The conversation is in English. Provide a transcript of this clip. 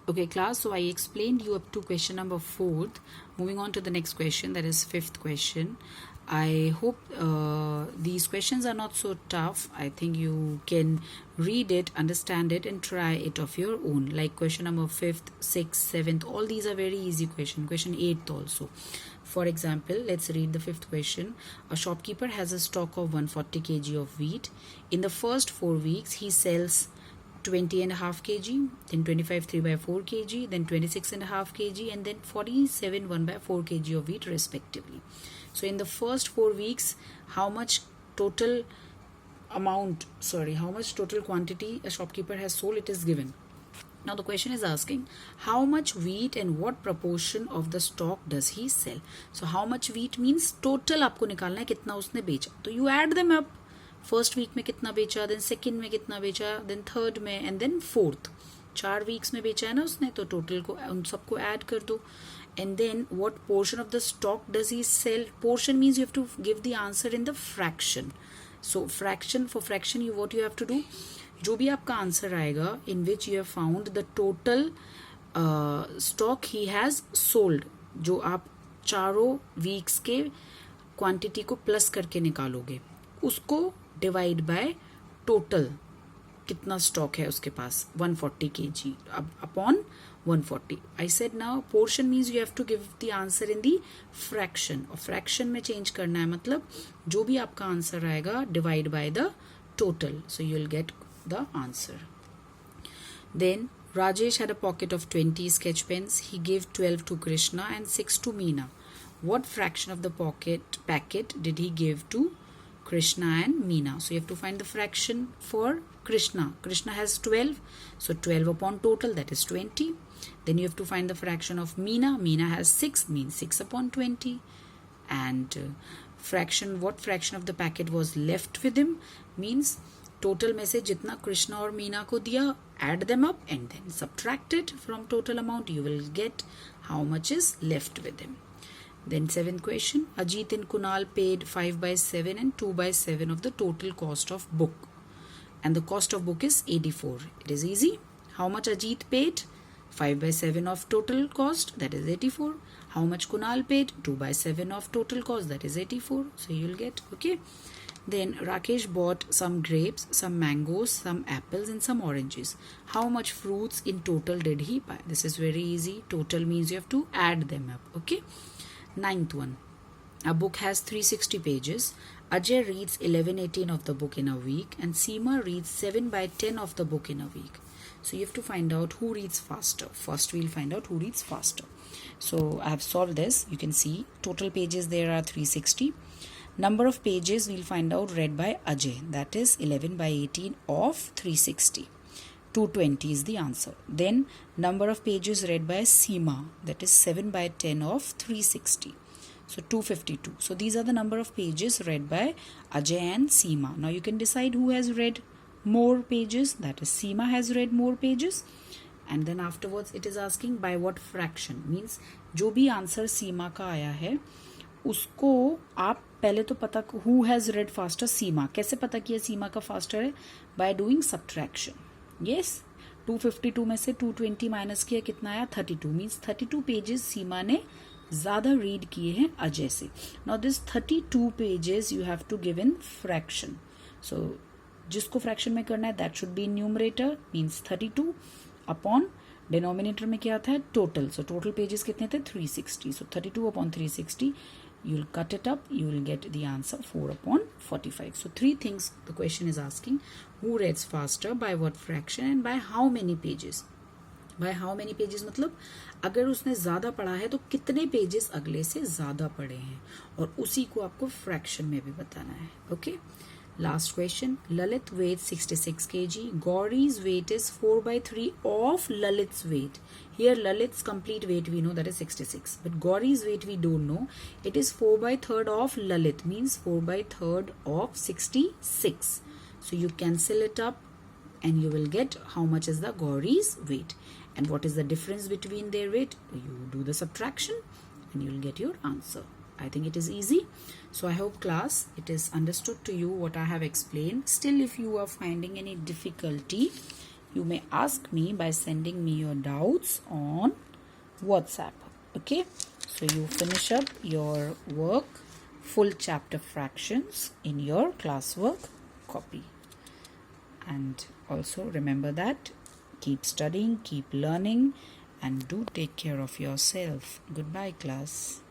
Okay, class, so I explained you up to question number 4th. Moving on to the next question, that is 5th question. I hope these questions are not so tough. I think you can read it, understand it, and try it of your own. Like question number 5th, 6th, 7th, all these are very easy question. Question 8th also. For example, let's read the 5th question. A shopkeeper has a stock of 140 kg of wheat. In the first 4 weeks, he sells 20.5 kg, then 25 3/4 kg, then 26.5 kg, and then 47 1/4 kg of wheat respectively. So in the first 4 weeks, how much total quantity a shopkeeper has sold, it is given. Now the question is asking how much wheat and what proportion of the stock does he sell. So how much wheat means total आपको निकालना है कितना उसने बेचा. तो you add them up. First week में कितना बेचा, देन सेकेंड में कितना बेचा, देन थर्ड में, एंड देन फोर्थ. 4 वीक्स में बेचा है ना उसने, तो टोटल को उन सबको ऐड कर दो. And then what portion of the stock does he sell. Portion means you have to give the answer in the fraction. So fraction, for fraction you what you have to do, जो भी आपका answer आएगा in which you have found the total stock he has sold, जो आप चारों weeks के quantity को plus करके निकालोगे, उसको डिवाइड बाय टोटल कितना स्टॉक है उसके पास 140 kg upon 140. I said now portion means you have to give the answer in the fraction, और फ्रैक्शन में चेंज करना है, मतलब जो भी आपका आंसर आएगा divide by the total, so you will get the answer. Then Rajesh had a pocket of 20 sketch pens. He gave 12 to Krishna and 6 to Meena. What fraction of the packet did he give to Krishna and Meena? So you have to find the fraction for Krishna. Krishna has 12, so 12 upon total, that is 20. Then you have to find the fraction of Meena. Meena has 6, means 6 upon 20. And what fraction of the packet was left with him, means total में से जितना कृष्णा और मीना को दिया, add them up and then subtract it from total amount. You will get how much is left with him. Then 7th question, Ajit and Kunal paid 5/7 and 2/7 of the total cost of book. And the cost of book is 84. It is easy. How much Ajit paid? 5/7 of total cost, that is 84. How much Kunal paid? 2/7 of total cost, that is 84. So you'll get, okay. Then Rakesh bought some grapes, some mangoes, some apples and some oranges. How much fruits in total did he buy? This is very easy. Total means you have to add them up, okay. 9th one. A book has 360 pages. Ajay reads 11/18 of the book in a week and Seema reads 7/10 of the book in a week. So you have to find out who reads faster. First we'll find out who reads faster. So I have solved this. You can see total pages there are 360. Number of pages we'll find out read by Ajay, that is 11/18 of 360. 220 is the answer. Then number of pages read by Seema, that is 7/10 of 360. So 252. So these are the number of pages read by Ajay and Seema. Now you can decide who has read more pages, that is Seema has read more pages. And then afterwards it is asking by what fraction, means जो भी answer सीमा का आया है उसको आप पहले तो पता who has read faster, सीमा. कैसे पता किया सीमा का फास्टर है? by doing subtraction. yes, 252 में से 220 माइनस किया, कितना आया? 32. मीन्स 32 पेजेस सीमा ने ज़्यादा रीड किए हैं अजय से. Now this 32 pages you have to give in fraction. So जिसको फ्रैक्शन में करना है that should be in numerator, means 32 upon denominator में क्या आता है? टोटल. सो टोटल पेजेस कितने थे? 360. सो 32 upon 360, you'll cut it up, you will get the answer 4/45. So 3 things the question is asking: who reads faster, by what fraction, and by how many pages. by how many pages मतलब अगर उसने ज़्यादा पढ़ा है तो कितने pages अगले से ज़्यादा पढ़े हैं, और उसी को आपको फ्रैक्शन में भी बताना है, okay. Last question. Lalit weighs 66 kg. Gauri's weight is 4/3 of Lalit's weight. Here Lalit's complete weight we know, that is 66. But Gauri's weight we don't know. It is 4/3 of Lalit, means 4/3 of 66. So you cancel it up and you will get how much is the Gauri's weight. And what is the difference between their weight? You do the subtraction and you will get your answer. I think it is easy. So I hope class it is understood to you what I have explained. Still if you are finding any difficulty, You may ask me by sending me your doubts on WhatsApp. Okay, so you finish up your work, full chapter fractions in your classwork copy. And also remember that keep studying, keep learning, and do take care of yourself. Goodbye, class.